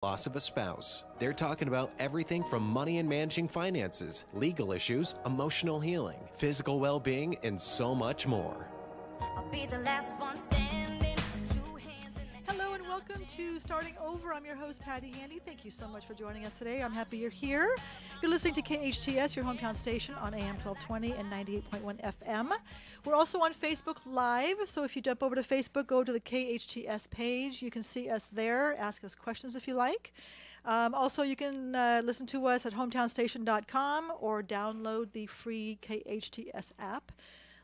Loss of a spouse. They're talking about everything from money and managing finances, legal issues, emotional healing, physical well-being, and so much more. I'll be the last one standing, 2 hands in the Hello and welcome to Starting Over. I'm your host, Patti Handy. Thank you so much for joining us today. I'm happy you're here. You're listening to KHTS, your hometown station on AM 1220 and 98.1 FM. We're also on Facebook Live, so if you jump over to Facebook, go to the KHTS page. You can see us there. Ask us questions if you like. Also, you can listen to us at hometownstation.com or download the free KHTS app.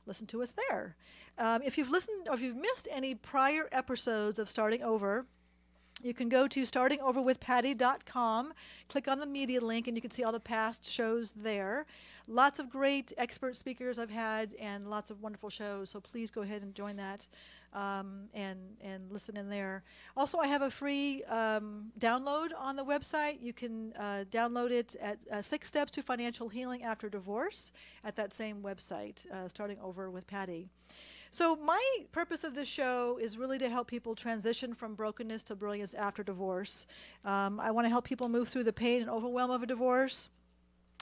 Listen to us there. If you've listened or if you've missed any prior episodes of Starting Over, you can go to startingoverwithpatti.com, click on the media link, and you can see all the past shows there. Lots of great expert speakers I've had and lots of wonderful shows, so please go ahead and join that and listen in there. Also, I have a free download on the website. You can download it at 6 Steps to Financial Healing After Divorce at that same website, Starting Over with Patti. So my purpose of this show is really to help people transition from brokenness to brilliance after divorce. I want to help people move through the pain and overwhelm of a divorce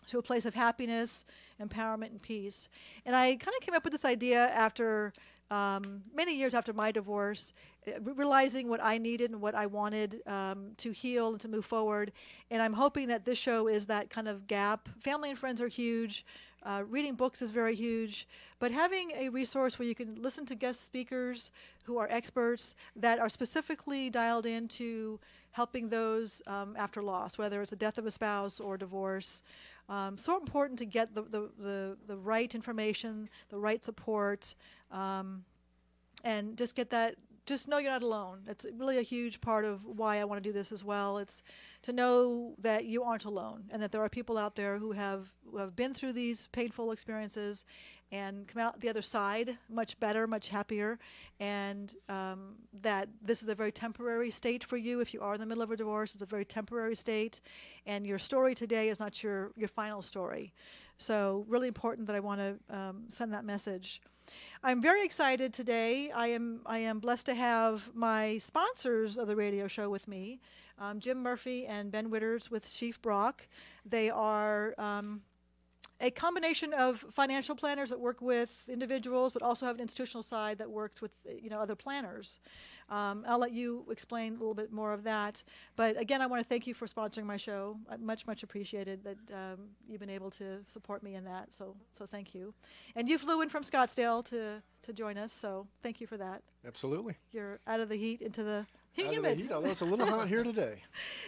to a place of happiness, empowerment, and peace. And I kind of came up with this idea after many years after my divorce, realizing what I needed and what I wanted to heal and to move forward. And I'm hoping that this show is that kind of gap. Family and friends are huge. Reading books is very huge, but having a resource where you can listen to guest speakers who are experts that are specifically dialed into helping those after loss, whether it's the death of a spouse or divorce. So important to get the right information, the right support, and just get that. Just know you're not alone. That's really a huge part of why I want to do this as well. It's to know that you aren't alone and that there are people out there who have been through these painful experiences and come out the other side much better, much happier, and that this is a very temporary state for you. If you are in the middle of a divorce, it's a very temporary state, and your story today is not your final story. So really important that I want to send that message. I'm very excited today. I am blessed to have my sponsors of the radio show with me, Jim Murphy and Ben Witters with Sheaf Brock. They are a combination of financial planners that work with individuals, but also have an institutional side that works with other planners. I'll let you explain a little bit more of that. But again, I want to thank you for sponsoring my show. Much appreciated that you've been able to support me in that. So thank you. And you flew in from Scottsdale to join us. So thank you for that. Absolutely. You're out of the heat into the humid. Out of the heat, although it's a little hot here today.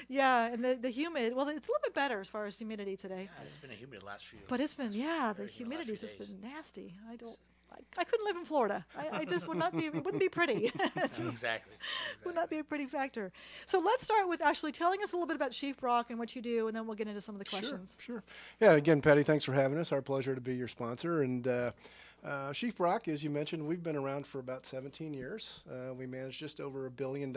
Yeah, and the humid. Well, it's a little bit better as far as humidity today. Yeah, it's been a humid last few. But it's been the humidity's just been nasty. I couldn't live in Florida. I just would not be. It wouldn't be pretty. Exactly. Would not be a pretty factor. So let's start with actually telling us a little bit about Sheaf Brock and what you do, and then we'll get into some of the questions. Sure. Yeah. Again, Patti, thanks for having us. Our pleasure to be your sponsor. And Sheaf Brock, as you mentioned, we've been around for about 17 years. We manage just over $1 billion.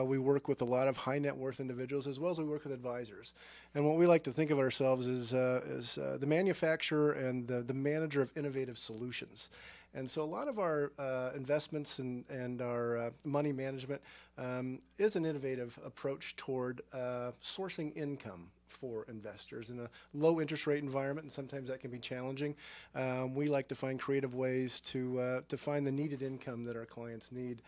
We work with a lot of high net worth individuals as well as we work with advisors. And what we like to think of ourselves is the manufacturer and the manager of innovative solutions. And so a lot of our investments and our money management is an innovative approach toward sourcing income for investors in a low interest rate environment, and sometimes that can be challenging. We like to find creative ways to find the needed income that our clients need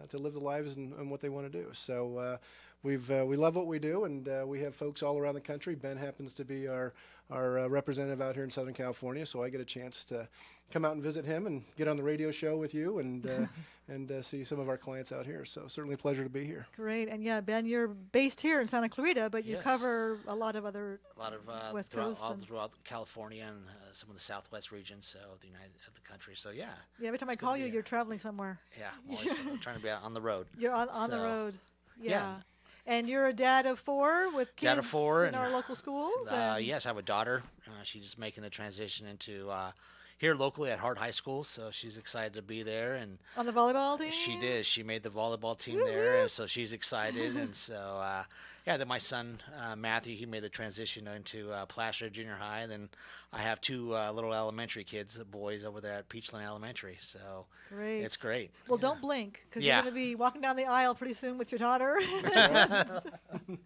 to live the lives and what they want to do. So we love what we do, and we have folks all around the country. Ben happens to be our representative out here in Southern California, so I get a chance to come out and visit him and get on the radio show with you and see some of our clients out here. So certainly a pleasure to be here. Great. And yeah, Ben, you're based here in Santa Clarita, but you cover a lot of West Coast all throughout California and some of the Southwest regions of the country. So yeah. Yeah. Every time I call you, you're traveling somewhere. Yeah. I'm trying to be on the road. You're on the road. Yeah. And you're a dad of 4 with kids in our local schools? Yes, I have a daughter. She's making the transition into here locally at Hart High School, so she's excited to be there. And On the volleyball team? she did. She made the volleyball team there, and so she's excited. And so, then my son, Matthew, he made the transition into Placer Junior High. And then I have two little elementary kids, boys, over there at Peachland Elementary. So Great. it's great. Well, don't blink, because Yeah. you're going to be walking down the aisle pretty soon with your daughter. You're going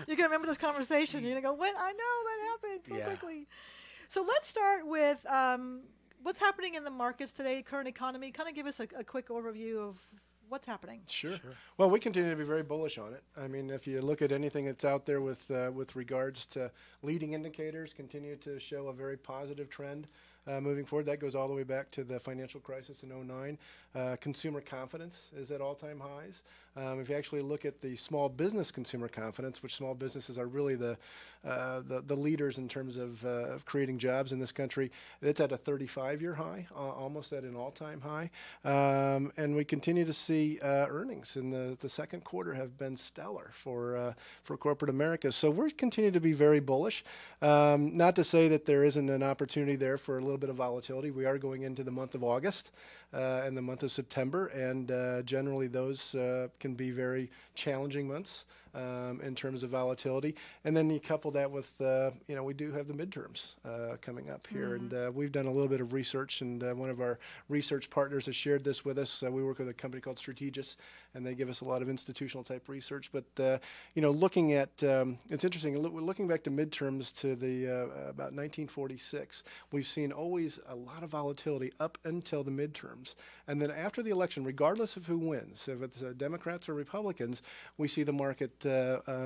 to remember this conversation. You're going to go, "When I know that happened so Yeah. quickly." So let's start with what's happening in the markets today, current economy. Kind of give us a quick overview of what's happening. Sure. Well, we continue to be very bullish on it. I mean, if you look at anything that's out there with regards to leading indicators, continue to show a very positive trend moving forward. That goes all the way back to the financial crisis in 2009. Consumer confidence is at all-time highs. If you actually look at the small business consumer confidence, which small businesses are really the leaders in terms of creating jobs in this country, it's at a 35-year high, almost at an all-time high. And we continue to see earnings in the second quarter have been stellar for corporate America. So we continue to be very bullish. Not to say that there isn't an opportunity there for a little bit of volatility. We are going into the month of August and the month of September, and generally those can be very challenging months in terms of volatility. And then you couple that with, we do have the midterms coming up here, and we've done a little bit of research, and one of our research partners has shared this with us. We work with a company called Strategis, and they give us a lot of institutional type research. But looking at, it's interesting. Looking back to midterms to the about 1946, we've seen always a lot of volatility up until the midterms, and then after the election, regardless of who wins, if it's Democrats or Republicans, we see the market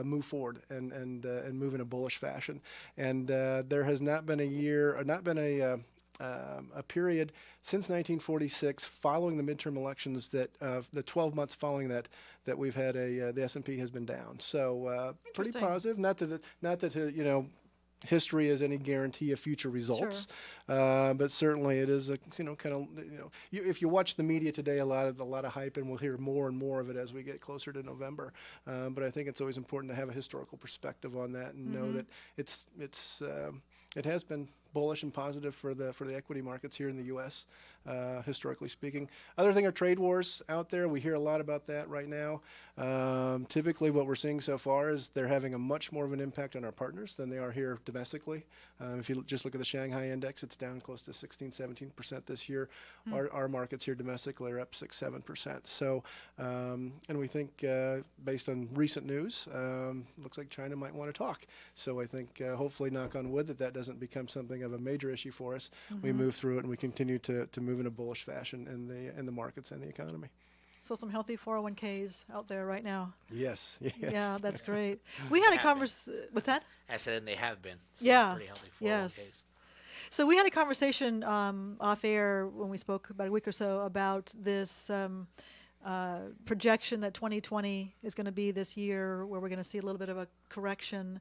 move forward and move in a bullish fashion. And there has not been a year, or not been a period since 1946 following the midterm elections that the 12 months following that we've had the S&P has been down. So pretty positive. Not that history is any guarantee of future results, but certainly it is a if you watch the media today, a lot of hype, and we'll hear more and more of it as we get closer to November. But I think it's always important to have a historical perspective on that and know that it has been bullish and positive for the equity markets here in the U.S. Historically speaking. Other thing are trade wars out there. We hear a lot about that right now. Typically what we're seeing so far is they're having a much more of an impact on our partners than they are here domestically. If you just look at the Shanghai index, it's down close to 16-17% this year. Our markets here domestically are up 6-7%. So, and we think based on recent news, looks like China might want to talk. So I think hopefully, knock on wood, that doesn't become something of a major issue for us. We move through it, and we continue to move in a bullish fashion in the markets and the economy. So some healthy 401ks out there right now. Yes. Yeah, that's great. We had a conversation. What's that? I said, and they have been. So Yeah. Pretty healthy 401ks. Yes. So we had a conversation off air when we spoke about a week or so about this projection that 2020 is going to be this year where we're going to see a little bit of a correction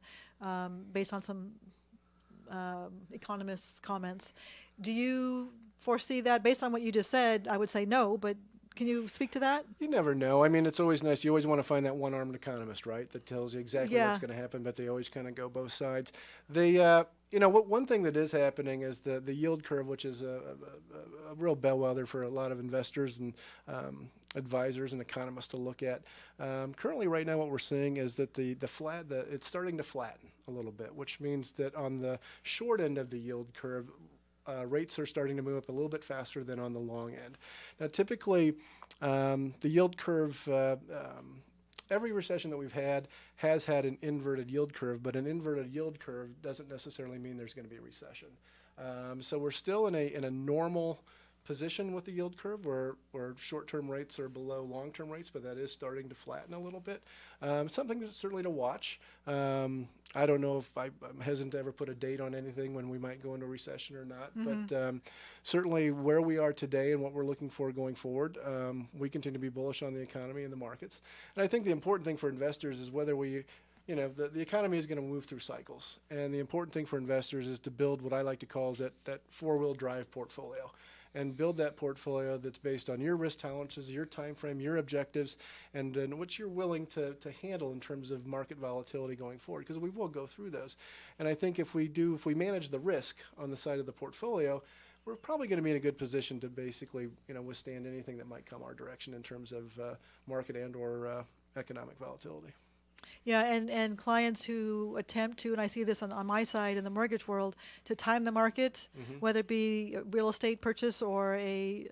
based on some economists' comments. Do you foresee that? Based on what you just said, I would say no, but can you speak to that? You never know. I mean, it's always nice. You always want to find that one-armed economist, right, that tells you exactly what's going to happen, but they always kind of go both sides. One thing that is happening is the yield curve, which is a real bellwether for a lot of investors and advisors and economists to look at. Currently, right now, what we're seeing is that it's starting to flatten a little bit, which means that on the short end of the yield curve, rates are starting to move up a little bit faster than on the long end. Now, typically, the yield curve, every recession that we've had has had an inverted yield curve, but an inverted yield curve doesn't necessarily mean there's going to be a recession. So we're still in a normal position with the yield curve where short-term rates are below long-term rates, but that is starting to flatten a little bit. Something certainly to watch. I don't know if I'm hesitant to ever put a date on anything when we might go into a recession or not, but certainly where we are today and what we're looking for going forward, we continue to be bullish on the economy and the markets. And I think the important thing for investors is whether the economy is going to move through cycles. And the important thing for investors is to build what I like to call that four-wheel drive portfolio. And build that portfolio that's based on your risk tolerances, your time frame, your objectives, and what you're willing to handle in terms of market volatility going forward, because we will go through those. And I think if we manage the risk on the side of the portfolio, we're probably going to be in a good position to basically, withstand anything that might come our direction in terms of market and or economic volatility. Yeah, and clients who attempt to, and I see this on my side in the mortgage world, to time the market, whether it be a real estate purchase or a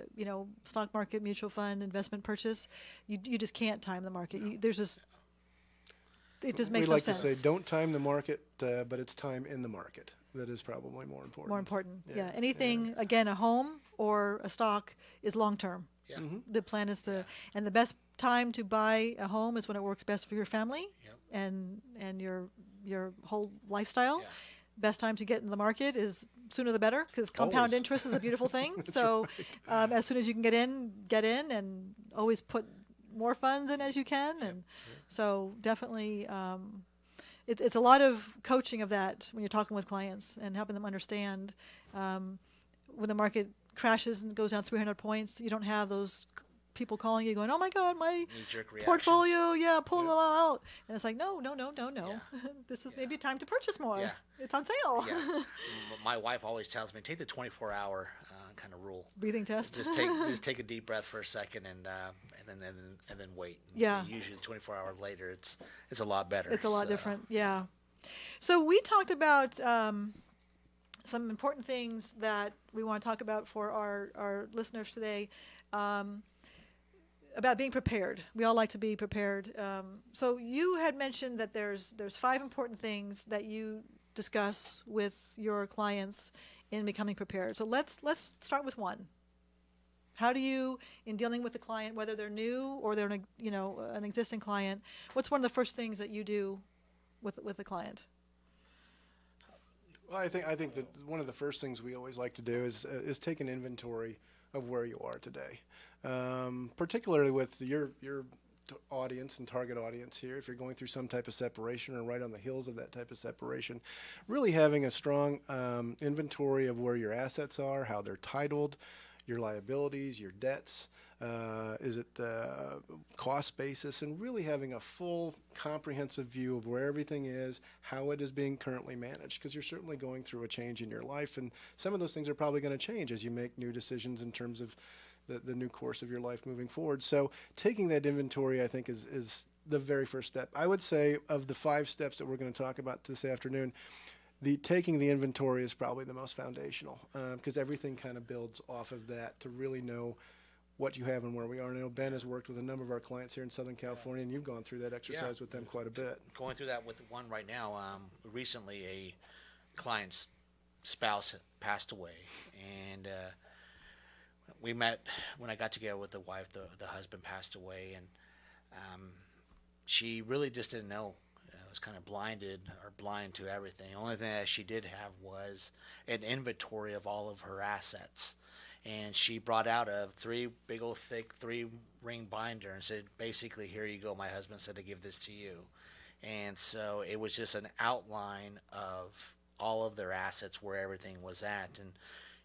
stock market mutual fund investment purchase, you just can't time the market. It just makes no sense. We like to say, don't time the market, but it's time in the market that is probably more important. More important, yeah. Anything, again, a home or a stock is long term. Yeah. The plan is to, and the best time to buy a home is when it works best for your family and your whole lifestyle. Yeah. Best time to get in the market is sooner the better, because compound Always. interest is a beautiful thing. So as soon as you can get in, and always put more funds in as you can. And so definitely it's a lot of coaching of that when you're talking with clients and helping them understand when the market crashes and goes down 300 points, you don't have those people calling you going, oh my God, my portfolio, pulling it all out. And it's like, no. Yeah. This is maybe time to purchase more. Yeah. It's on sale. Yeah. My wife always tells me, take the 24-hour kind of rule. Breathing test. Just take a deep breath for a second and then wait. Yeah. So usually 24 hours later, it's a lot better. It's a lot different. Yeah. So we talked about some important things that we want to talk about for our listeners today. About being prepared. We all like to be prepared. So you had mentioned that there's 5 important things that you discuss with your clients in becoming prepared. So let's start with 1. How do you, in dealing with the client, whether they're new or they're an existing client, what's one of the first things that you do with the client? Well, I think that one of the first things we always like to do is take an inventory of where you are today, particularly with your audience and target audience here. If you're going through some type of separation or right on the heels of that type of separation, really having a strong inventory of where your assets are, how they're titled, your liabilities, your debts, is it cost basis, and really having a full comprehensive view of where everything is, how it is being currently managed, because you're certainly going through a change in your life, and some of those things are probably going to change as you make new decisions in terms of the new course of your life moving forward. So taking that inventory, I think, is the very first step. I would say of the 5 steps that we're going to talk about this afternoon, taking the inventory is probably the most foundational, because everything kind of builds off of that to really know what you have and where we are. And I know Ben has worked with a number of our clients here in Southern California, and you've gone through that exercise with them quite a bit. Going through that with one right now. Recently, a client's spouse passed away, and we met when I got together with the wife. The husband passed away, and she really just didn't know. Was kind of blind to everything. The only thing that she did have was an inventory of all of her assets. And she brought out a 3 big old thick 3-ring binder and said, basically, here you go. My husband said to give this to you. And so it was just an outline of all of their assets, where everything was at. And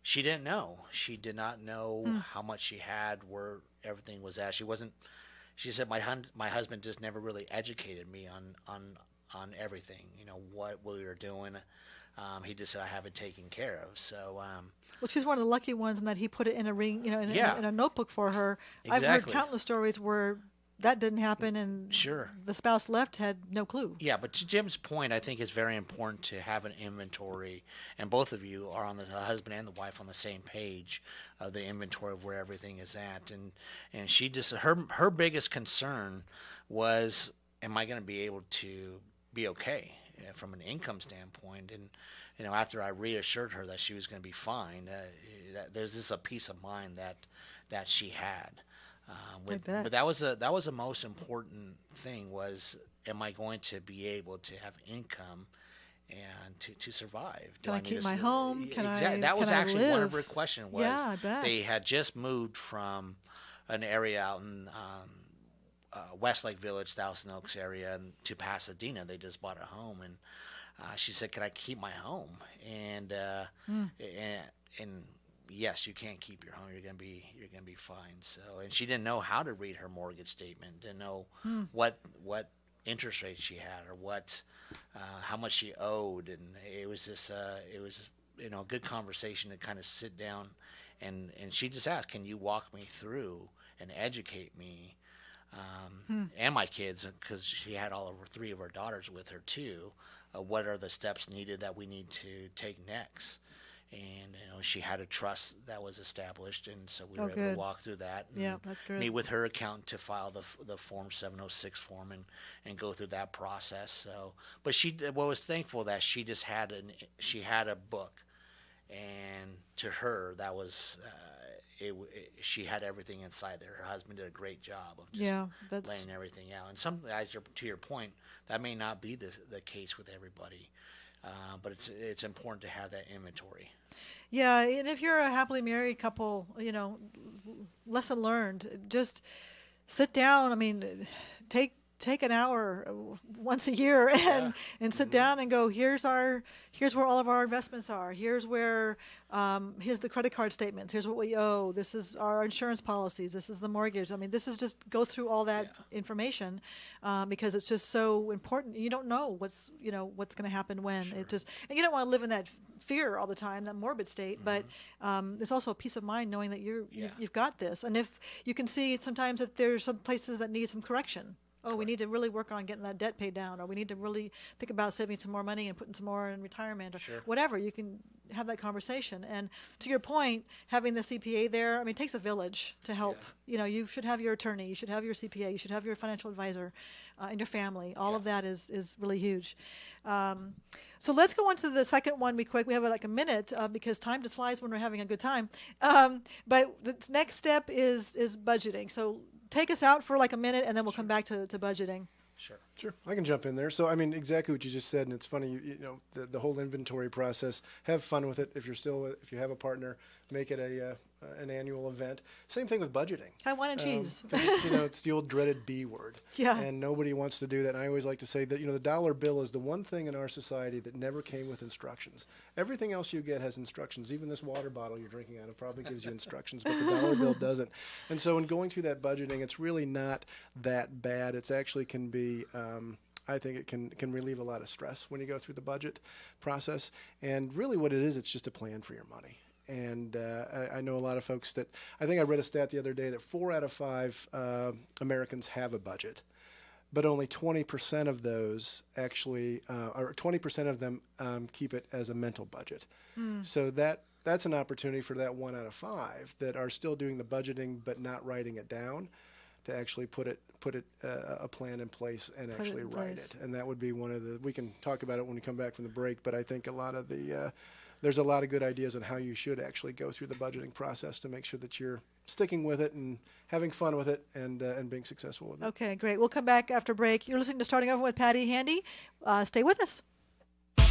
she didn't know. She did not know how much she had, where everything was at. She said, my husband just never really educated me on everything, what we were doing. He just said, I have it taken care of. So, well, she's one of the lucky ones in that he put it in a ring, in a notebook for her. Exactly. I've heard countless stories where that didn't happen, and the spouse left had no clue. Yeah, but to Jim's point, I think it's very important to have an inventory, and both of you are the husband and the wife on the same page of the inventory of where everything is at. And she just, her biggest concern was, am I going to be able to be okay from an income standpoint? And after I reassured her that she was going to be fine, there's just a peace of mind that she had. But that was the most important thing, was, am I going to be able to have income and to survive? Can I keep my home? That was actually live? One of her questions. Was, yeah, I bet. They had just moved from an area out in Westlake Village, Thousand Oaks area, and to Pasadena. They just bought a home, and she said, "Can I keep my home?" And yes, you can't keep your home. You're gonna be fine. So, and she didn't know how to read her mortgage statement. Didn't know what interest rate she had, or how much she owed, and it was just a good conversation to kind of sit down, and she just asked, can you walk me through and educate me and my kids, because she had all of her 3 of her daughters with her too. What are the steps needed that we need to take next? And she had a trust that was established, and so we were able to walk through that. And yeah, that's great. Meet with her accountant to file the Form 706 form and go through that process. So, but she was thankful that she just had a book, and to her that was. She had everything inside there. Her husband did a great job of just laying everything out. And to your point, that may not be the case with everybody, but it's important to have that inventory. Yeah, and if you're a happily married couple, lesson learned. Just sit down. I mean, take an hour once a year and sit down and go, here's where all of our investments are. Here's the credit card statements. Here's what we owe. This is our insurance policies. This is the mortgage. I mean, this is just go through all that information because it's just so important. You don't know what's going to happen when. Sure. And you don't want to live in that fear all the time, that morbid state, but there's also a peace of mind knowing that you've got this. And if you can see sometimes if there's some places that need some correction. Oh, we need to really work on getting that debt paid down, or we need to really think about saving some more money and putting some more in retirement, or whatever. You can have that conversation. And to your point, having the CPA there, I mean, it takes a village to help. You should have your attorney, you should have your CPA, you should have your financial advisor, and your family. All of that is really huge. So let's go on to the second one quick. We have like a minute because time just flies when we're having a good time. But the next step is budgeting. So take us out for like a minute, and then we'll come back to budgeting. Sure. I can jump in there. So, I mean, exactly what you just said, and it's funny, the whole inventory process, have fun with it. If you have a partner, make it an annual event. Same thing with budgeting. Have wine and cheese. It's the old dreaded B word. Yeah. And nobody wants to do that. And I always like to say that, the dollar bill is the one thing in our society that never came with instructions. Everything else you get has instructions. Even this water bottle you're drinking out of probably gives you instructions, but the dollar bill doesn't. And so in going through that budgeting, it's really not that bad. It's actually can be, I think it can relieve a lot of stress when you go through the budget process. And really what it is, it's just a plan for your money. And I know a lot of folks that, I think I read a stat the other day that 4 out of 5 Americans have a budget, but only 20% of those actually, or 20% of them keep it as a mental budget. So that's an opportunity for that 1 out of 5 that are still doing the budgeting but not writing it down, to actually put a plan in place and actually write it. And that would be one of the, we can talk about it when we come back from the break, but I think a lot of the, there's a lot of good ideas on how you should actually go through the budgeting process to make sure that you're sticking with it and having fun with it and being successful with it. Okay, great. We'll come back after break. You're listening to Starting Over with Patti Handy. Stay with us.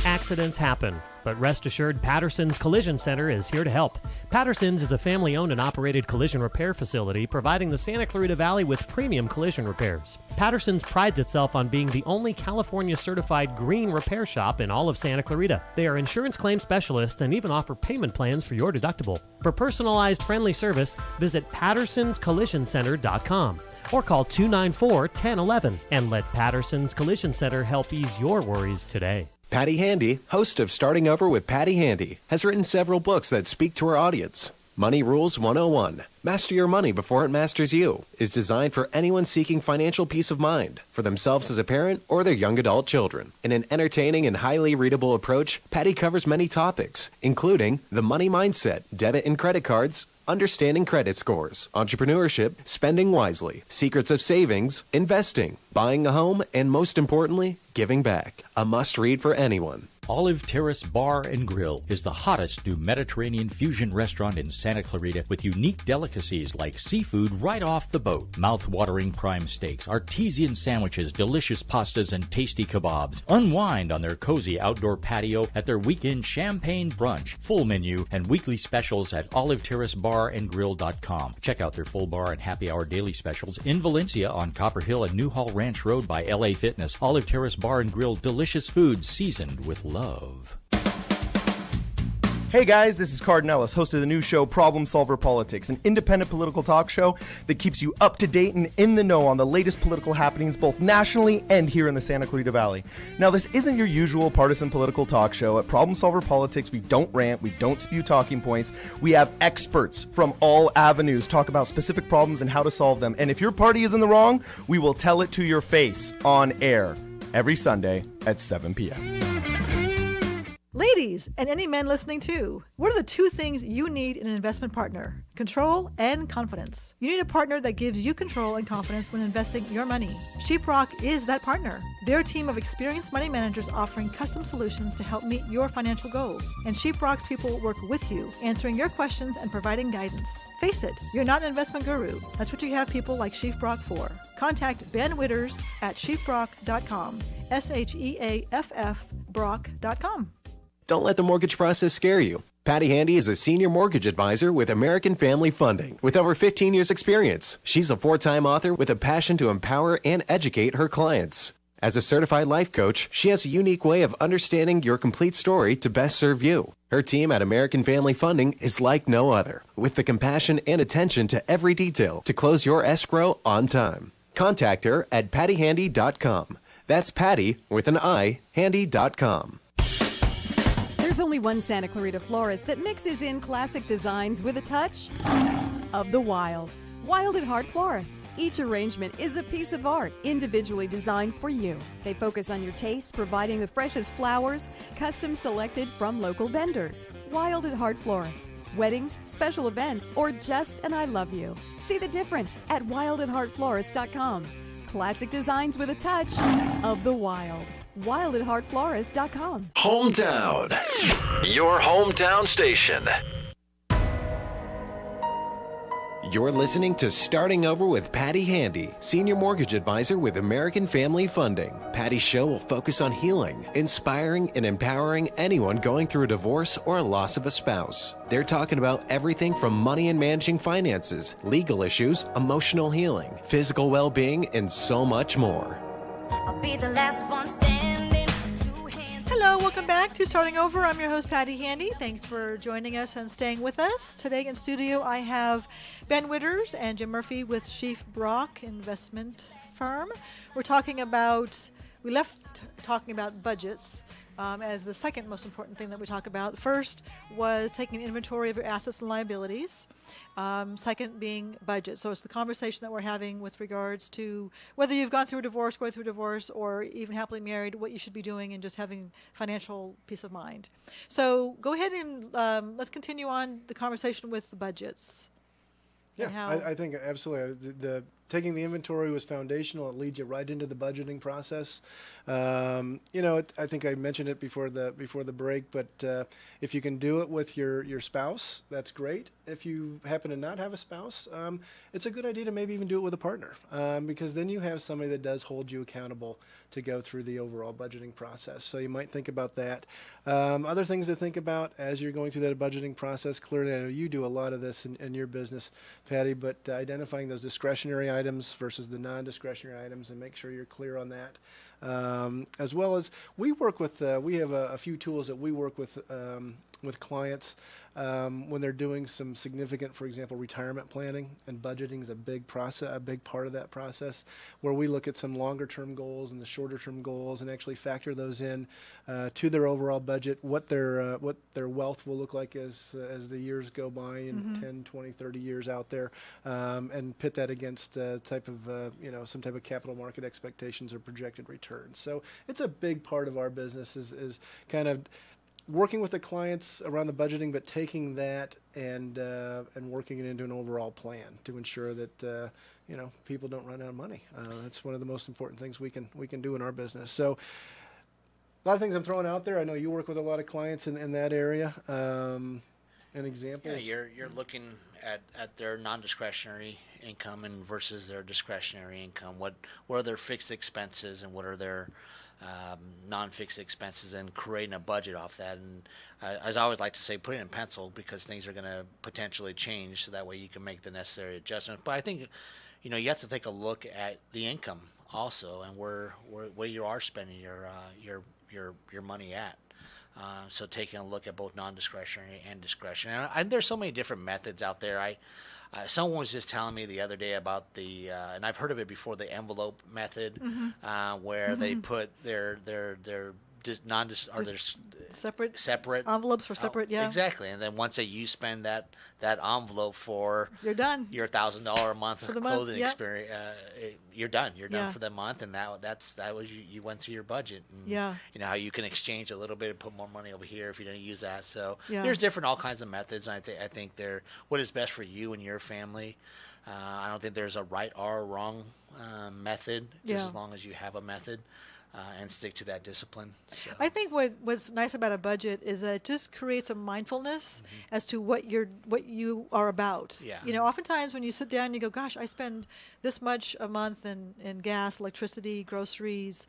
Accidents happen, but rest assured Patterson's Collision Center is here to help. Patterson's is a family-owned and operated collision repair facility providing the Santa Clarita Valley with premium collision repairs. Patterson's prides itself on being the only California-certified green repair shop in all of Santa Clarita. They are insurance claim specialists and even offer payment plans for your deductible. For personalized, friendly service, visit PattersonsCollisionCenter.com or call 294-1011 and let Patterson's Collision Center help ease your worries today. Patti Handy, host of Starting Over with Patti Handy, has written several books that speak to her audience. Money Rules 101, Master Your Money Before It Masters You, is designed for anyone seeking financial peace of mind, for themselves as a parent or their young adult children. In an entertaining and highly readable approach, Patti covers many topics, including the money mindset, debit and credit cards, understanding credit scores, entrepreneurship, spending wisely, secrets of savings, investing, buying a home, and most importantly, giving back. A must-read for anyone. Olive Terrace Bar and Grill is the hottest new Mediterranean fusion restaurant in Santa Clarita with unique delicacies like seafood right off the boat, mouth-watering prime steaks, artesian sandwiches, delicious pastas, and tasty kebabs. Unwind on their cozy outdoor patio at their weekend champagne brunch, full menu, and weekly specials at oliveterracebarandgrill.com. Check out their full bar and happy hour daily specials in Valencia on Copper Hill and Newhall Ranch Road by LA Fitness. Olive Terrace Bar and Grill, delicious food seasoned with love. Hey guys, this is Cardinellis, host of the new show Problem Solver Politics, an independent political talk show that keeps you up to date and in the know on the latest political happenings both nationally and here in the Santa Clarita Valley. Now, this isn't your usual partisan political talk show. At Problem Solver Politics, we don't rant, we don't spew talking points. We have experts from all avenues talk about specific problems and how to solve them. And if your party is in the wrong, we will tell it to your face on air every Sunday at 7 p.m. Ladies, and any men listening too, what are the two things you need in an investment partner? Control and confidence. You need a partner that gives you control and confidence when investing your money. Sheeprock is that partner. They're a team of experienced money managers offering custom solutions to help meet your financial goals. And Sheeprock's people will work with you, answering your questions and providing guidance. Face it, you're not an investment guru. That's what you have people like Sheeprock for. Contact Ben Witters at sheeprock.com, SHEAFF Brock.com. Don't let the mortgage process scare you. Patti Handy is a senior mortgage advisor with American Family Funding. With over 15 years' experience, she's a 4-time author with a passion to empower and educate her clients. As a certified life coach, she has a unique way of understanding your complete story to best serve you. Her team at American Family Funding is like no other, with the compassion and attention to every detail to close your escrow on time. Contact her at pattyhandy.com. That's Patty with an I, handy.com. There's only one Santa Clarita florist that mixes in classic designs with a touch of the wild. Wild at Heart Florist. Each arrangement is a piece of art, individually designed for you. They focus on your taste, providing the freshest flowers, custom selected from local vendors. Wild at Heart Florist. Weddings, special events, or just an I love you. See the difference at wildatheartflorist.com. Classic designs with a touch of the wild. wildatheartflorist.com. Hometown. Your hometown station. You're listening to Starting Over with Patti Handy, Senior Mortgage Advisor with American Family Funding. Patti's show will focus on healing, inspiring, and empowering anyone going through a divorce or a loss of a spouse. They're talking about everything from money and managing finances, legal issues, emotional healing, physical well-being, and so much more. I'll be the last one standing. Hello, welcome back to Starting Over. I'm your host, Patti Handy. Thanks for joining us and staying with us. Today in studio, I have Ben Witters and Jim Murphy with Sheaf Brock Investment Firm. We left talking about budgets as the second most important thing that we talk about. First was taking an inventory of your assets and liabilities. Second being budget. So it's the conversation that we're having with regards to whether you've gone through a divorce, going through a divorce, or even happily married, what you should be doing and just having financial peace of mind. So go ahead and let's continue on the conversation with the budgets. Yeah, I think absolutely. The taking the inventory was foundational. It leads you right into the budgeting process. I think I mentioned it before the break, but if you can do it with your spouse, that's great. If you happen to not have a spouse, it's a good idea to maybe even do it with a partner, because then you have somebody that does hold you accountable to go through the overall budgeting process. So you might think about that. Other things to think about as you're going through that budgeting process. Clearly, I know you do a lot of this in your business, Patti, but identifying those discretionary items versus the non-discretionary items and make sure you're clear on that. As well as we work with, we have a few tools that we work with clients when they're doing some significant, for example, retirement planning, and budgeting is a big process, a big part of that process, where we look at some longer-term goals and the shorter-term goals and actually factor those in to their overall budget, what their wealth will look like as the years go by in 10, 20, 30 years out there, and pit that against type of some type of capital market expectations or projected returns. So it's a big part of our business is kind of working with the clients around the budgeting, but taking that and working it into an overall plan to ensure that people don't run out of money. That's one of the most important things we can do in our business. So a lot of things I'm throwing out there. I know you work with a lot of clients in that area. And examples. Yeah, you're looking at their non-discretionary income and versus their discretionary income. What are their fixed expenses and what are their non-fixed expenses, and creating a budget off that. And as I always like to say, put it in pencil, because things are going to potentially change, so that way you can make the necessary adjustments. But I think you have to take a look at the income also, and where you are spending your money at. So taking a look at both non-discretionary and discretionary. And there's so many different methods out there. Someone was just telling me the other day about and I've heard of it before, the envelope method, where they put their separate envelopes for separate. Yeah, exactly. And then once you spend that envelope for you're done. Your $1,000 a month for the clothing month, experience, you're done. You're done for the month, and that was you went through your budget. And you know how you can exchange a little bit and put more money over here if you don't use that. So there's all kinds of methods. And I think they're what is best for you and your family. I don't think there's a right or a wrong method, just as long as you have a method. And stick to that discipline. So. I think what's nice about a budget is that it just creates a mindfulness as to what you are about. Yeah. You know, oftentimes when you sit down and you go, gosh, I spend this much a month in gas, electricity, groceries,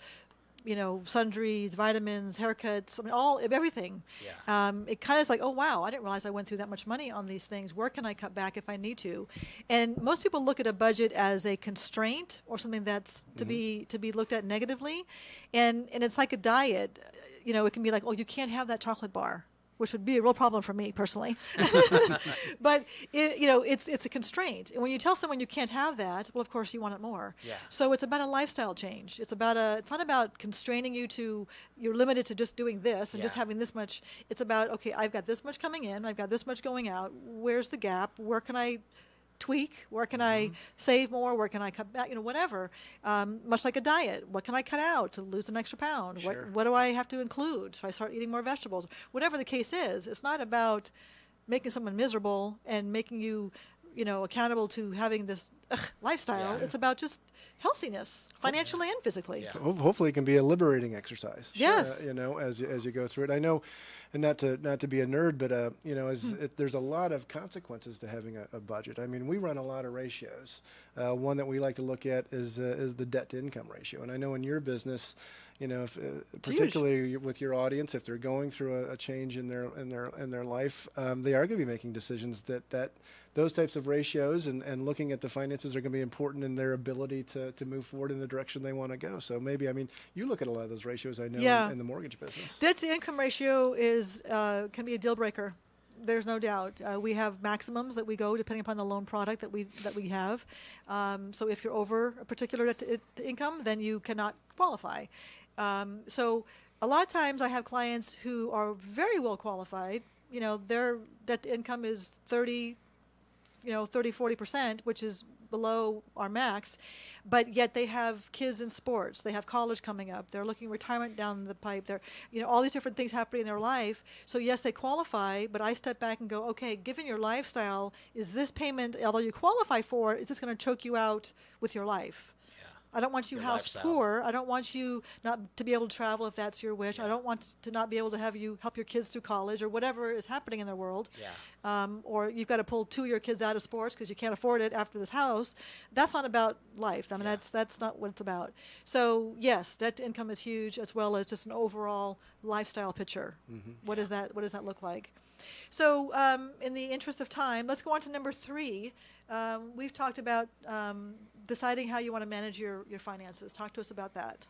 you know, sundries, vitamins, haircuts, I mean, everything. Yeah. It kind of is like, oh, wow, I didn't realize I went through that much money on these things. Where can I cut back if I need to? And most people look at a budget as a constraint or something that's to be looked at negatively. And it's like a diet. You know, it can be like, oh, you can't have that chocolate bar, which would be a real problem for me personally. But it's a constraint. And when you tell someone you can't have that, well, of course you want it more. Yeah. So it's about a lifestyle change. It's not about constraining you to you're limited to just doing this and just having this much. It's about, okay, I've got this much coming in, I've got this much going out. Where's the gap? Where can I tweak? Where can I save more? Where can I cut back? You know, whatever. Much like a diet. What can I cut out to lose an extra pound? Sure. What do I have to include? Should I start eating more vegetables? Whatever the case is, it's not about making someone miserable and making you, you know, accountable to having this lifestyle. Yeah. It's about just healthiness, financially and physically. Yeah. So hopefully it can be a liberating exercise. Yes. You know, as you go through it. I know, and not to be a nerd, but you know, there's a lot of consequences to having a budget. I mean, we run a lot of ratios. One that we like to look at is the debt to income ratio. And I know in your business, you know, if, particularly with your audience, if they're going through a change in their life, they are going to be making decisions that those types of ratios and looking at the finances are going to be important in their ability to move forward in the direction they want to go. So maybe, I mean, you look at a lot of those ratios, I know, in the mortgage business. Debt to income ratio can be a deal breaker. There's no doubt. We have maximums that we go depending upon the loan product that we have. So if you're over a particular debt to income, then you cannot qualify. So a lot of times I have clients who are very well qualified. You know, their debt to income is 40%, which is below our max, but yet they have kids in sports, they have college coming up, they're looking retirement down the pipe, they're, you know, all these different things happening in their life. So yes, they qualify, but I step back and go, okay, given your lifestyle, is this payment, although you qualify for it, is this going to choke you out with your life? I don't want you house lifestyle. poor. I don't want you not to be able to travel if that's your wish. I don't want to not be able to have you help your kids through college or whatever is happening in their world. Or you've got to pull 2 of your kids out of sports because you can't afford it after this house. That's not about life. I mean, that's not what it's about. So yes, debt to income is huge, as well as just an overall lifestyle picture. What does that look like? So in the interest of time, let's go on to number 3. We've talked about deciding how you want to manage your finances. Talk to us about that.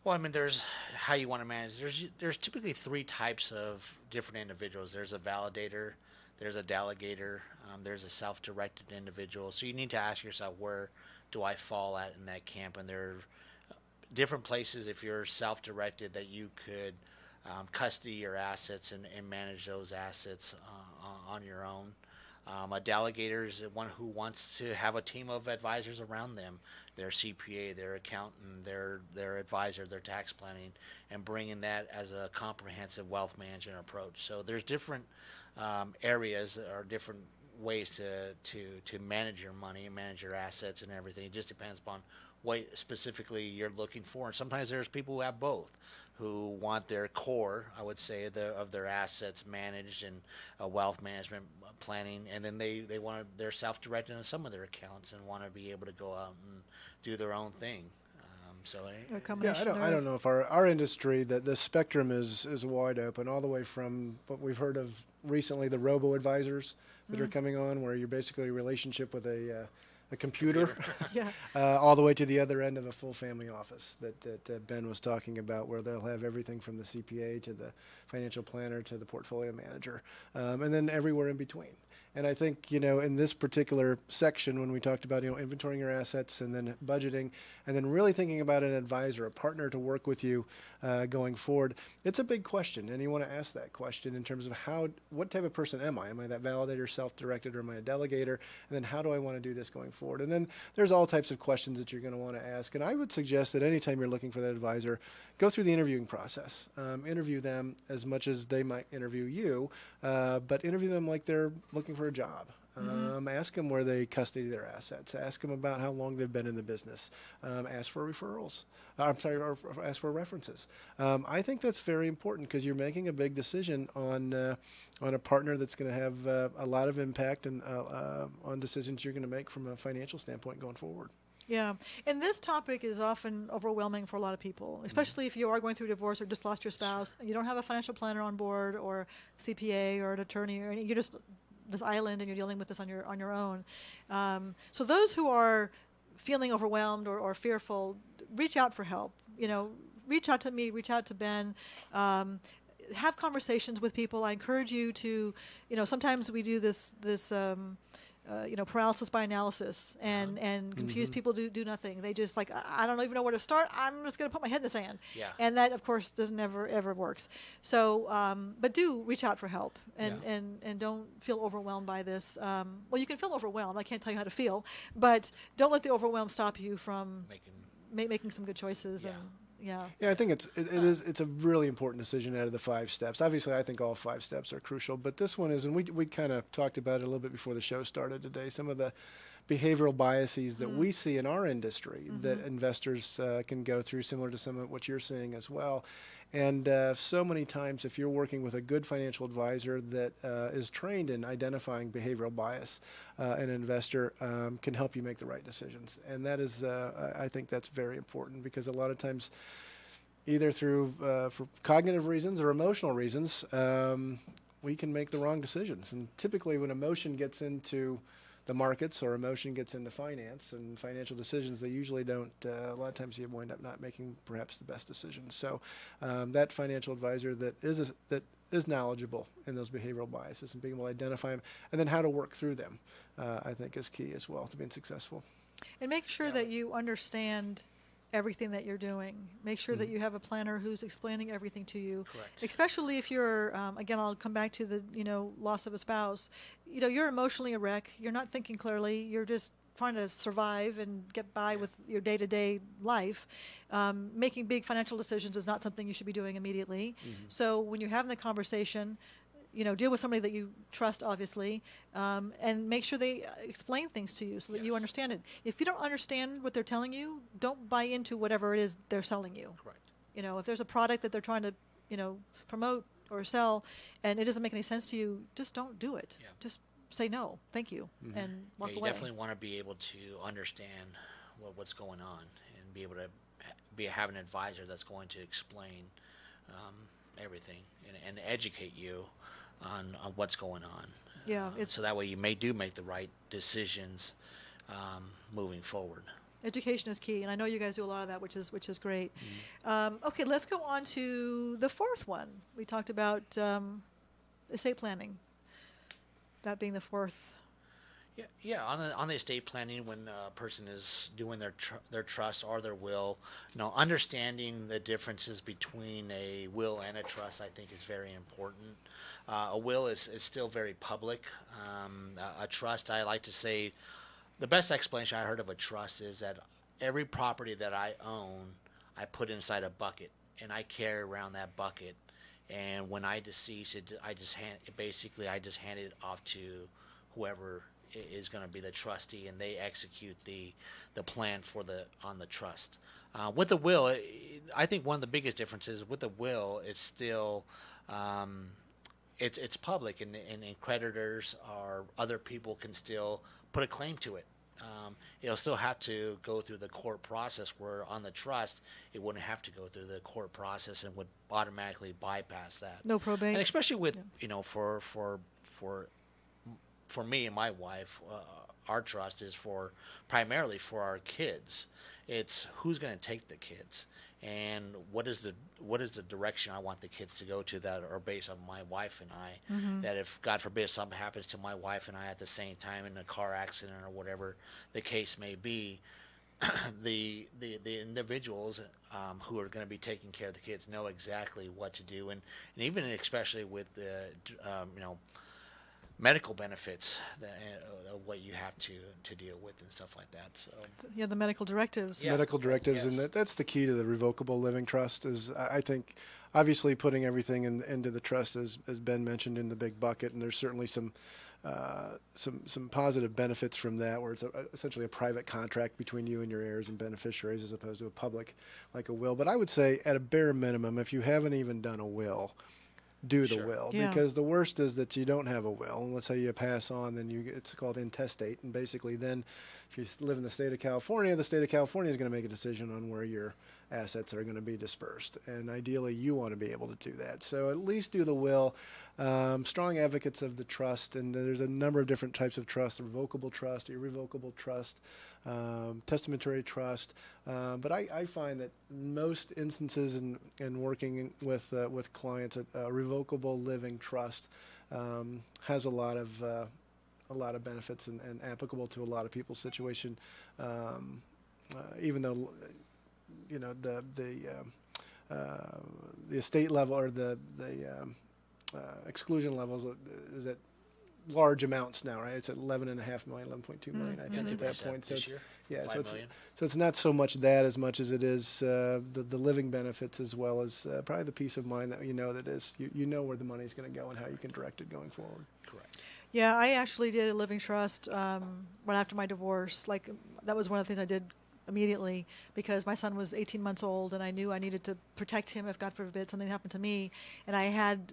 Well, I mean, there's how you want to manage. There's typically 3 types of different individuals. There's a validator, there's a delegator, there's a self-directed individual. So you need to ask yourself, where do I fall at in that camp? And there are different places, if you're self-directed, that you could custody your assets and manage those assets on your own. A delegator is one who wants to have a team of advisors around them, their CPA, their accountant, their advisor, their tax planning, and bringing that as a comprehensive wealth management approach. So there's different areas or different ways to manage your money and manage your assets and everything. It just depends upon what specifically you're looking for. And sometimes there's people who have both, who want their core, I would say, of their assets managed and wealth management planning, and then they're self-directed on some of their accounts and want to be able to go out and do their own thing. I don't know if our industry, that the spectrum is wide open, all the way from what we've heard of recently, the robo-advisors that are coming on, where you're basically a relationship with a a computer, Yeah. all the way to the other end of a full family office that Ben was talking about, where they'll have everything from the CPA to the financial planner to the portfolio manager, and then everywhere in between. And I think, in this particular section, when we talked about, inventorying your assets and then budgeting and then really thinking about an advisor, a partner to work with you going forward, it's a big question. And you want to ask that question in terms of what type of person am I? Am I that validator, self-directed, or am I a delegator? And then how do I want to do this going forward? And then there's all types of questions that you're going to want to ask. And I would suggest that anytime you're looking for that advisor, go through the interviewing process. Interview them as much as they might interview you, but interview them like they're looking for a job. Ask them where they custody their assets. Ask them about how long they've been in the business. Ask for referrals. Or ask for references. I think that's very important because you're making a big decision on a partner that's going to have a lot of impact and on decisions you're going to make from a financial standpoint going forward. Yeah, and this topic is often overwhelming for a lot of people, especially if you are going through divorce or just lost your spouse, and you don't have a financial planner on board or CPA or an attorney, or you're just this island and you're dealing with this on your own. So those who are feeling overwhelmed or fearful, reach out for help. Reach out to me, reach out to Ben. Have conversations with people. I encourage you to, sometimes we do this paralysis by analysis and confused people do nothing. They just I don't even know where to start. I'm just going to put my head in the sand. Yeah. And that, of course, doesn't ever works. So, but do reach out for help and don't feel overwhelmed by this. Well, you can feel overwhelmed. I can't tell you how to feel, but don't let the overwhelm stop you from making some good choices. Yeah, I think it's a really important decision out of the 5 steps. Obviously, I think all 5 steps are crucial, but this one is, and we kind of talked about it a little bit before the show started today, some of the behavioral biases that we see in our industry that investors can go through, similar to some of what you're seeing as well. And so many times, if you're working with a good financial advisor that is trained in identifying behavioral bias, an investor can help you make the right decisions. And that is, I think that's very important, because a lot of times, either through for cognitive reasons or emotional reasons, we can make the wrong decisions. And typically when emotion gets into the markets or emotion gets into finance and financial decisions, they usually don't, a lot of times you wind up not making perhaps the best decisions. So that financial advisor that is knowledgeable in those behavioral biases and being able to identify them and then how to work through them, I think is key as well to being successful. And make sure that you understand everything that you're doing. Make sure that you have a planner who's explaining everything to you. Correct. Especially if you're, again, I'll come back to the, loss of a spouse. You're emotionally a wreck. You're not thinking clearly. You're just trying to survive and get by with your day-to-day life. Making big financial decisions is not something you should be doing immediately. So when you're having the conversation, deal with somebody that you trust, obviously, and make sure they explain things to you so that you understand it. If you don't understand what they're telling you, don't buy into whatever it is they're selling you. Correct. If there's a product that they're trying to, promote or sell, and it doesn't make any sense to you, just don't do it. Yeah. Just say no, thank you, and walk away. You definitely want to be able to understand what's going on and be able to have an advisor that's going to explain everything and educate you on what's going on. Yeah, so that way you make the right decisions moving forward. Education is key, and I know you guys do a lot of that, which is great. Okay, let's go on to the 4th one. We talked about estate planning. That being the 4th. Yeah. On the estate planning, when a person is doing their trust or their will, understanding the differences between a will and a trust, I think, is very important. A will is still very public. A trust, I like to say, the best explanation I heard of a trust is that every property that I own, I put inside a bucket, and I carry around that bucket. And when I decease, I just hand it off to whoever is going to be the trustee, and they execute the plan on the trust. With the will, I think one of the biggest differences with the will, it's still it's public, and creditors or other people can still put a claim to it. It'll still have to go through the court process, where on the trust, it wouldn't have to go through the court process and would automatically bypass that. No probate. And especially with, for me and my wife, our trust is primarily for our kids. It's who's going to take the kids, and what is the direction I want the kids to go to that are based on my wife and I. That if God forbid something happens to my wife and I at the same time in a car accident or whatever the case may be, the individuals who are going to be taking care of the kids know exactly what to do, and even especially with the medical benefits, what you have to deal with and stuff like that. So Yeah, the medical directives. Medical directives, Yes. and that's the key to the revocable living trust. Is I think obviously putting everything into the trust, as Ben mentioned, in the big bucket, and there's certainly some positive benefits from that, where it's essentially a private contract between you and your heirs and beneficiaries, as opposed to a public like a will. But I would say, at a bare minimum, if you haven't even done a will, do the will. Yeah. Because the worst is that you don't have a will, and let's say you pass on, then it's called intestate, and basically then if you live in the state of California is going to make a decision on where your assets are going to be dispersed, and ideally you want to be able to do that. So at least do the will. Strong advocates of the trust, and there's a number of different types of trust: revocable trust, irrevocable trust, testamentary trust. But I find that most instances in working with clients, a revocable living trust has a lot of benefits and applicable to a lot of people's situation. Even though the estate level or the exclusion levels is at large amounts now, right? It's at 11.5 million, 11.2 million, I think, at that point. So this year, yeah, 5 million. so it's not so much that as much as it is the living benefits, as well as probably the peace of mind that that is you know where the money's going to go and how you can direct it going forward. Correct. Yeah, I actually did a living trust right after my divorce. Like, that was one of the things I did immediately, because my son was 18 months old, and I knew I needed to protect him if, God forbid, something happened to me. And I had,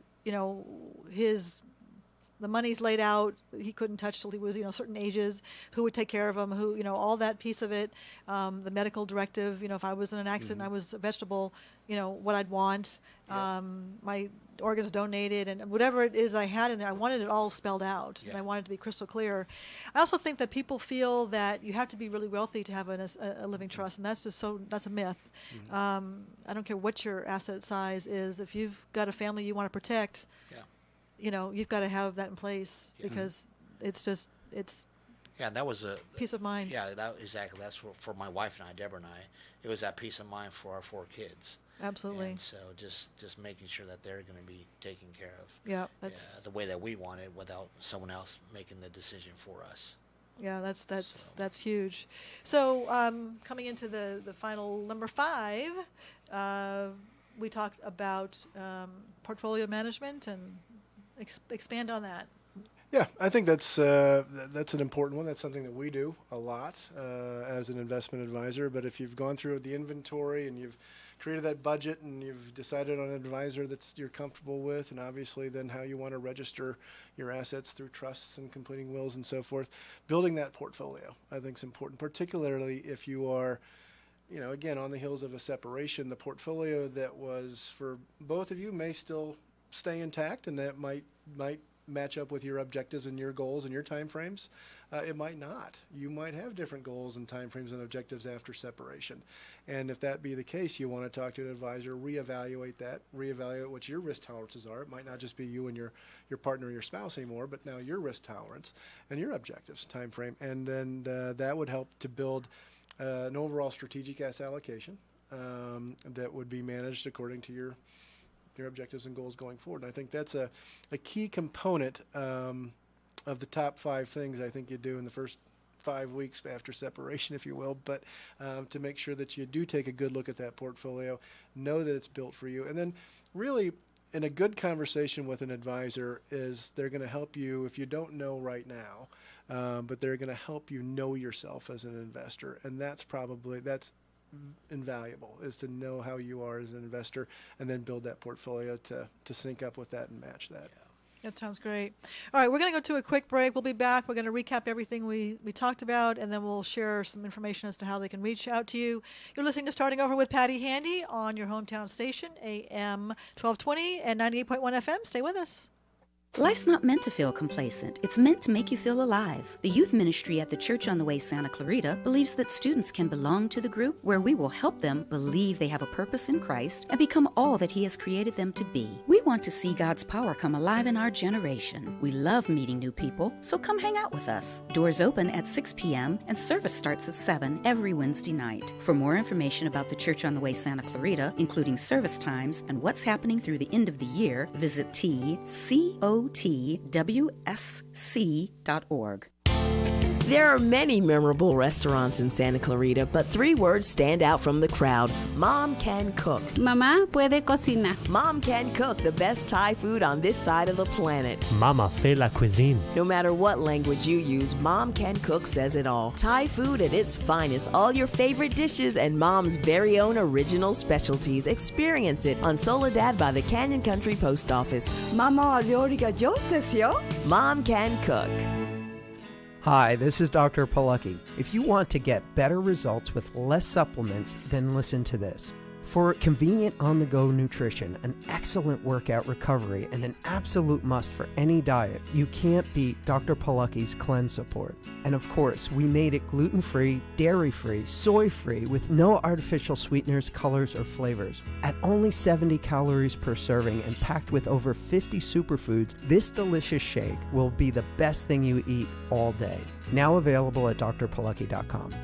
the money's laid out. He couldn't touch till he was, certain ages. Who would take care of him? Who, all that piece of it. The medical directive. If I was in an accident, I was a vegetable. What I'd want. My organs donated, and whatever it is I had in there, I wanted it all spelled out, and I wanted it to be crystal clear. I also think that people feel that you have to be really wealthy to have a living trust, and that's that's a myth. I don't care what your asset size is. If you've got a family you want to protect, you've got to have that in place, because it's Yeah, and that was a peace of mind. Yeah, exactly. That's for my wife and I, Deborah and I. It was that peace of mind for our 4 kids. Absolutely. And so just making sure that they're going to be taken care of. Yeah, that's the way that we want it, without someone else making the decision for us. Yeah, that's huge. So coming into the final number 5, we talked about portfolio management, and expand on that. Yeah, I think that's an important one. That's something that we do a lot as an investment advisor. But if you've gone through the inventory and you've created that budget and you've decided on an advisor that you're comfortable with, and obviously then how you want to register your assets through trusts and completing wills and so forth, building that portfolio I think is important, particularly if you are, again, on the heels of a separation. The portfolio that was for both of you may still stay intact, and that might match up with your objectives and your goals and your time frames. It might not. You might have different goals and time frames and objectives after separation. And if that be the case, you want to talk to an advisor, reevaluate what your risk tolerances are. It might not just be you and your partner or your spouse anymore, but now your risk tolerance and your objectives, time frame. And then that would help to build an overall strategic asset allocation that would be managed according to your objectives and goals going forward. And I think that's a key component of the top 5 things I think you do in the first 5 weeks after separation, if you will, but to make sure that you do take a good look at that portfolio, know that it's built for you. And then really, in a good conversation with an advisor, is they're going to help you if you don't know right now, but they're going to help you know yourself as an investor. And that's invaluable, is to know how you are as an investor, and then build that portfolio to sync up with that and match that. That sounds great. All right, we're going to go to a quick break. We'll be back. We're going to recap everything we talked about, and then we'll share some information as to how they can reach out to you. You're listening to Starting Over with Patti Handy on your hometown station, AM 1220 and 98.1 FM. Stay with us. Life's not meant to feel complacent. It's meant to make you feel alive. The youth ministry at the Church on the Way Santa Clarita believes that students can belong to the group where we will help them believe they have a purpose in Christ and become all that He has created them to be. We want to see God's power come alive in our generation. We love meeting new people, so come hang out with us. Doors open at 6 p.m. and service starts at 7 every Wednesday night. For more information about the Church on the Way Santa Clarita, including service times and what's happening through the end of the year, visit tcotwsc.org. There are many memorable restaurants in Santa Clarita, but 3 words stand out from the crowd. Mom can cook. Mamá puede cocinar. Mom can cook the best Thai food on this side of the planet. Mama fait la cuisine. No matter what language you use, Mom Can Cook says it all. Thai food at its finest, all your favorite dishes, and Mom's very own original specialties. Experience it on Soledad by the Canyon Country Post Office. Mama 요리가 좋으세요? Mom Can Cook. Hi, this is Dr. Palucki. If you want to get better results with less supplements, then listen to this. For convenient on-the-go nutrition, an excellent workout recovery, and an absolute must for any diet, you can't beat Dr. Palucki's Cleanse Support. And of course, we made it gluten-free, dairy-free, soy-free, with no artificial sweeteners, colors, or flavors. At only 70 calories per serving and packed with over 50 superfoods, this delicious shake will be the best thing you eat all day. Now available at drpalucki.com.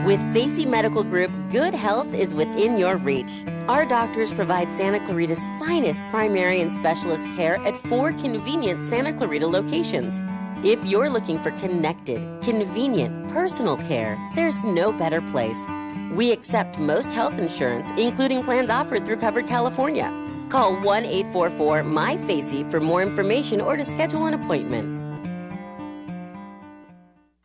With Facey Medical Group, good health is within your reach. Our doctors provide Santa Clarita's finest primary and specialist care at 4 convenient Santa Clarita locations. If you're looking for connected, convenient, personal care, there's no better place. We accept most health insurance, including plans offered through Covered California. Call 1-844-MY-FACEY for more information or to schedule an appointment.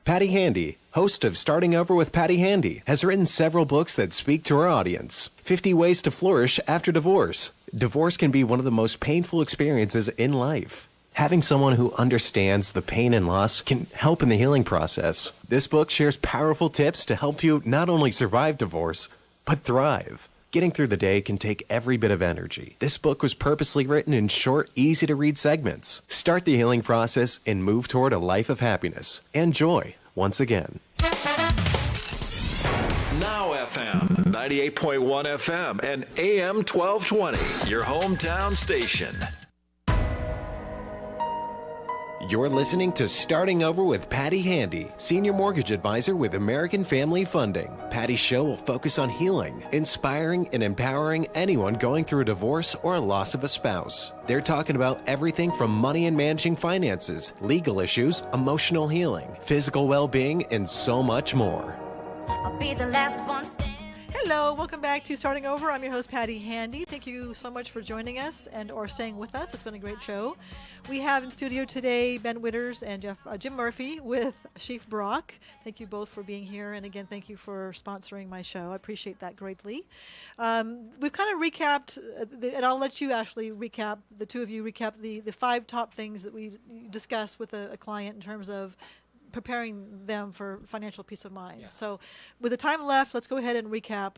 Patti Handy, host of Starting Over with Patti Handy, has written several books that speak to her audience. 50 Ways to Flourish After Divorce. Divorce can be one of the most painful experiences in life. Having someone who understands the pain and loss can help in the healing process. This book shares powerful tips to help you not only survive divorce, but thrive. Getting through the day can take every bit of energy. This book was purposely written in short, easy-to-read segments. Start the healing process and move toward a life of happiness and joy once again. Now FM, 98.1 FM, and AM 1220, your hometown station. You're listening to Starting Over with Patti Handy, Senior Mortgage Advisor with American Family Funding. Patti's show will focus on healing, inspiring, and empowering anyone going through a divorce or a loss of a spouse. They're talking about everything from money and managing finances, legal issues, emotional healing, physical well-being, and so much more. I'll be the last one standing. Hello, welcome back to Starting Over. I'm your host, Patti Handy. Thank you so much for joining us and or staying with us. It's been a great show. We have in studio today Ben Witters and Jim Murphy with Chief Brock. Thank you both for being here. And again, thank you for sponsoring my show. I appreciate that greatly. We've kind of recapped, and I'll let you actually recap, the two of you recap the 5 top things that we discussed with a client in terms of preparing them for financial peace of mind. Yeah. So with the time left, let's go ahead and recap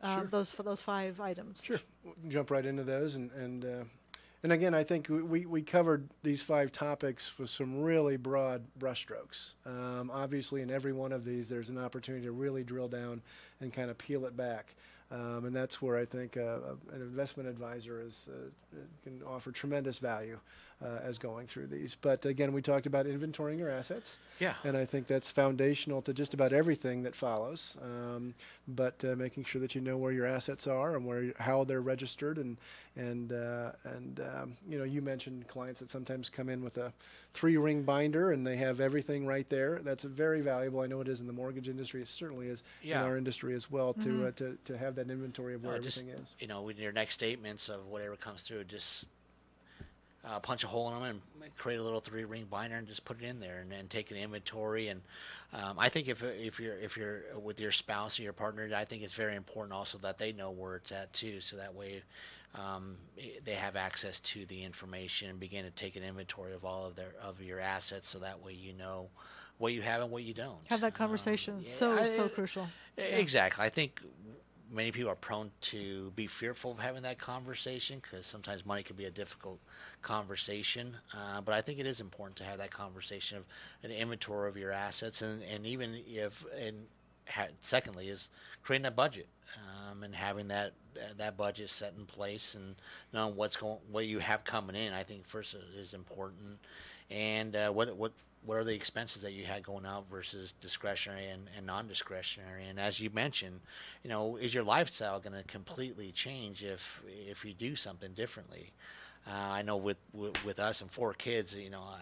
Sure. those 5 items. Sure. We'll jump right into those. And again, I think we covered these 5 topics with some really broad brushstrokes. Obviously, in every one of these, there's an opportunity to really drill down and kind of peel it back. And that's where I think an investment advisor can offer tremendous value as going through these. But again, we talked about inventorying your assets. Yeah. And I think that's foundational to just about everything that follows. But making sure that you know where your assets are and how they're registered. And you mentioned clients that sometimes come in with a 3-ring binder and they have everything right there. That's very valuable. I know it is in the mortgage industry. It certainly is in our industry as well to have that inventory of where everything is. With your next statements of whatever comes through, just punch a hole in them and create a little 3-ring binder and just put it in there and then take an inventory. And I think if you're with your spouse or your partner, I think it's very important also that they know where it's at too, so that way they have access to the information and begin to take an inventory of all of your assets, so that way you know what you have and what you don't. Have that conversation. So crucial. Exactly. I think many people are prone to be fearful of having that conversation because sometimes money can be a difficult conversation. But I think it is important to have that conversation of an inventory of your assets, and even if, and secondly, is creating a budget and having that budget set in place and knowing what you have coming in. I think first is important, and what are the expenses that you had going out versus discretionary and non-discretionary? And as you mentioned, is your lifestyle going to completely change if you do something differently? I know with us and 4 kids,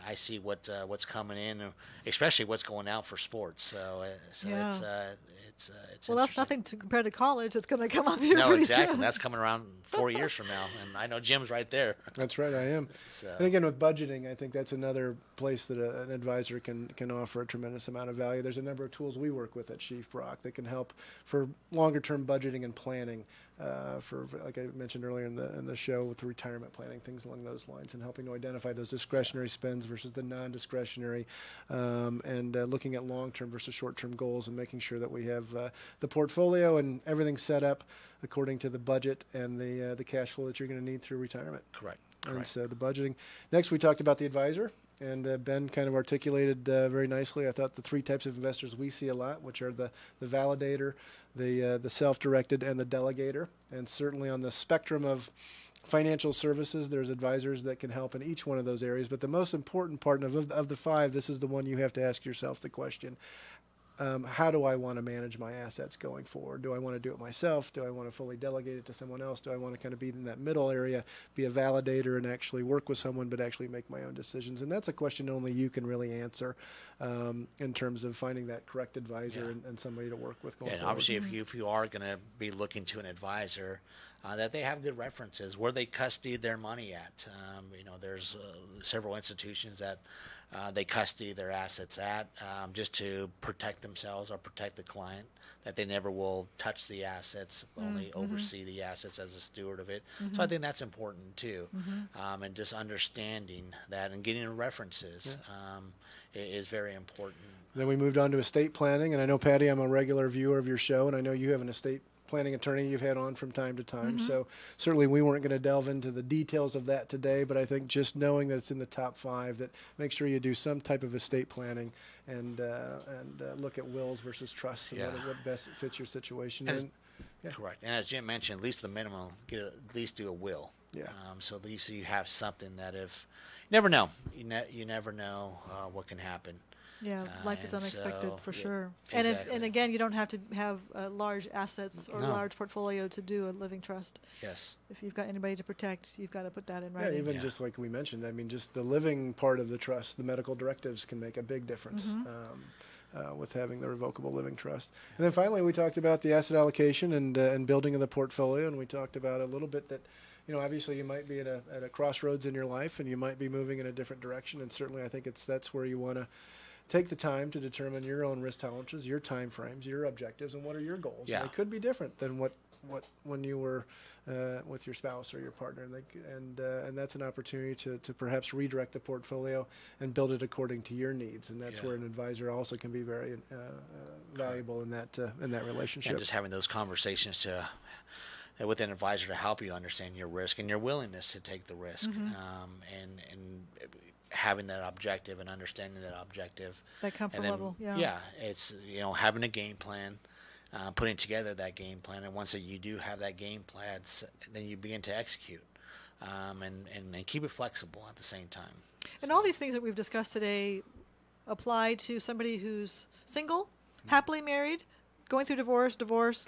I see what's coming in, especially what's going out for sports. So Yeah. it's Well, that's nothing to compare to college. It's going to come up here pretty exactly. soon. That's coming around 4 years from now, and I know Jim's right there. That's right, I am. So. And again, with budgeting, I think that's another place that an advisor can offer a tremendous amount of value. There's a number of tools we work with at Chief Brock that can help for longer-term budgeting and planning. For like I mentioned earlier in the show, with retirement planning, things along those lines, and helping to identify those discretionary spends versus the non-discretionary, and looking at long-term versus short-term goals, and making sure that we have the portfolio and everything set up according to the budget and the cash flow that you're going to need through retirement. Correct. And so the budgeting. Next, we talked about the advisor. And Ben kind of articulated very nicely, I thought, the 3 types of investors we see a lot, which are the validator, the self-directed, and the delegator. And certainly on the spectrum of financial services, there's advisors that can help in each one of those areas. But the most important part of the 5, this is the one you have to ask yourself the question. How do I want to manage my assets going forward? Do I want to do it myself? Do I want to fully delegate it to someone else? Do I want to kind of be in that middle area, be a validator and actually work with someone, but actually make my own decisions? And that's a question only you can really answer in terms of finding that correct advisor and somebody to work with going and forward. obviously, if you are going to be looking to an advisor, that they have good references, where they custody their money at. There's several institutions that they custody their assets at, just to protect themselves or protect the client, that they never will touch the assets, only oversee the assets as a steward of it. So I think that's important too. And just understanding that and getting references is very important. Then we moved on to estate planning, and I know, Patty, I'm a regular viewer of your show, and I know you have an estate planning attorney you've had on from time to time. So certainly we weren't going to delve into the details of that today, but I think just knowing that it's in the top 5, that make sure you do some type of estate planning and look at wills versus trusts and what best fits your situation. Correct. And as Jim mentioned, at least the minimum, at least do a will. Yeah. So at least you have something that if you never know, you never know what can happen. Yeah, life is unexpected for sure. Exactly. And again, you don't have to have large assets or large portfolio to do a living trust. Yes. If you've got anybody to protect, you've got to put that in writing. Yeah, even just like we mentioned, I mean, just the living part of the trust, the medical directives can make a big difference. With having the revocable living trust. And then finally, we talked about the asset allocation and building of the portfolio, and we talked about a little bit that, obviously you might be at a crossroads in your life, and you might be moving in a different direction, and certainly I think that's where you want to take the time to determine your own risk tolerances, your time frames, your objectives, and what are your goals. Yeah. And they could be different than what when you were with your spouse or your partner, and that's an opportunity to perhaps redirect the portfolio and build it according to your needs, and that's where an advisor also can be very valuable in that relationship. And just having those conversations with an advisor to help you understand your risk and your willingness to take the risk, and having that objective and understanding that objective. That comfort level, Yeah, it's having a game plan. Putting together that game plan, and once that you do have that game plan, then you begin to execute, and keep it flexible at the same time. And all these things that we've discussed today apply to somebody who's single, happily married, going through divorce,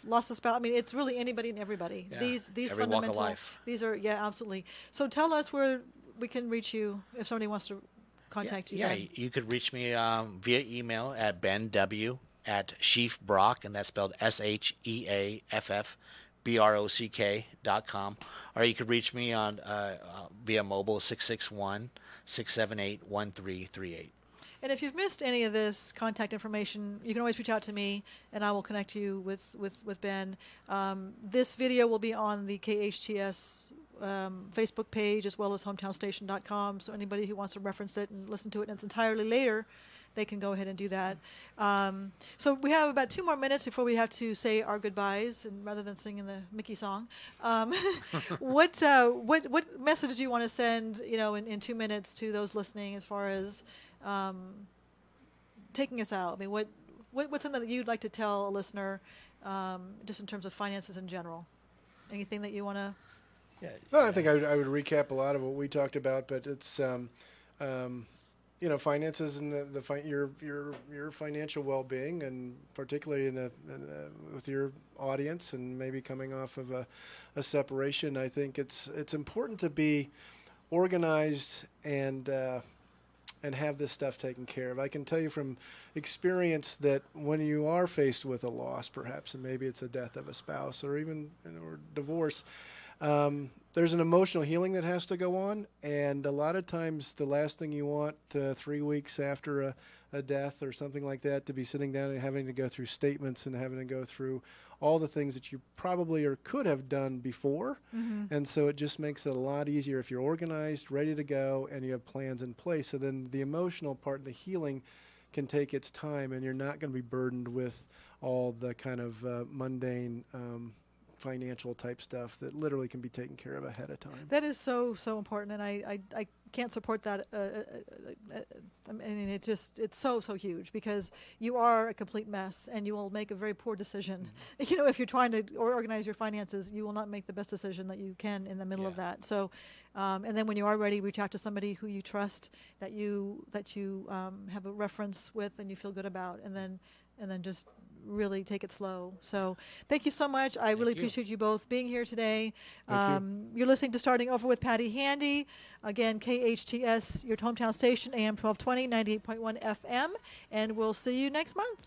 lost a spouse. I mean, it's really anybody and everybody. Yeah. These Every fundamental. walk of life. These are absolutely. So tell us where we can reach you if somebody wants to contact you. Yeah, you could reach me via email at benw@sheafbrock, and that's spelled SHEAFFBROCK.com, or you could reach me on via mobile 661-678-1338. And if you've missed any of this contact information, you can always reach out to me, and I will connect you with Ben. This video will be on the KHTS Facebook page as well as hometownstation.com. So anybody who wants to reference it and listen to it in its entirety later, they can go ahead and do that. So we have about 2 more minutes before we have to say our goodbyes, and rather than singing the Mickey song, what message do you want to send, in 2 minutes to those listening as far as taking us out? I mean, what's something that you'd like to tell a listener, just in terms of finances in general? Anything that you want to? Well, I think I would recap a lot of what we talked about, but it's finances and your financial well-being, and particularly with your audience, and maybe coming off of a separation. I think it's important to be organized and have this stuff taken care of. I can tell you from experience that when you are faced with a loss, perhaps, and maybe it's a death of a spouse or even or divorce, there's an emotional healing that has to go on, and a lot of times the last thing you want 3 weeks after a death or something like that to be sitting down and having to go through statements and having to go through all the things that you probably or could have done before. And so it just makes it a lot easier if you're organized, ready to go, and you have plans in place. So then the emotional part and the healing can take its time, and you're not going to be burdened with all the kind of mundane financial type stuff that literally can be taken care of ahead of time. That is so important, and I can't support that. I mean, it's so huge, because you are a complete mess, and you will make a very poor decision. If you're trying to organize your finances, you will not make the best decision that you can in the middle of that. So, and then when you are ready, reach out to somebody who you trust, that you have a reference with, and you feel good about, and then just really take it slow. So thank you so much. I really appreciate you both being here today. You're listening to Starting Over with Patti Handy. Again, KHTS, your hometown station, AM 1220, 98.1 FM. And we'll see you next month.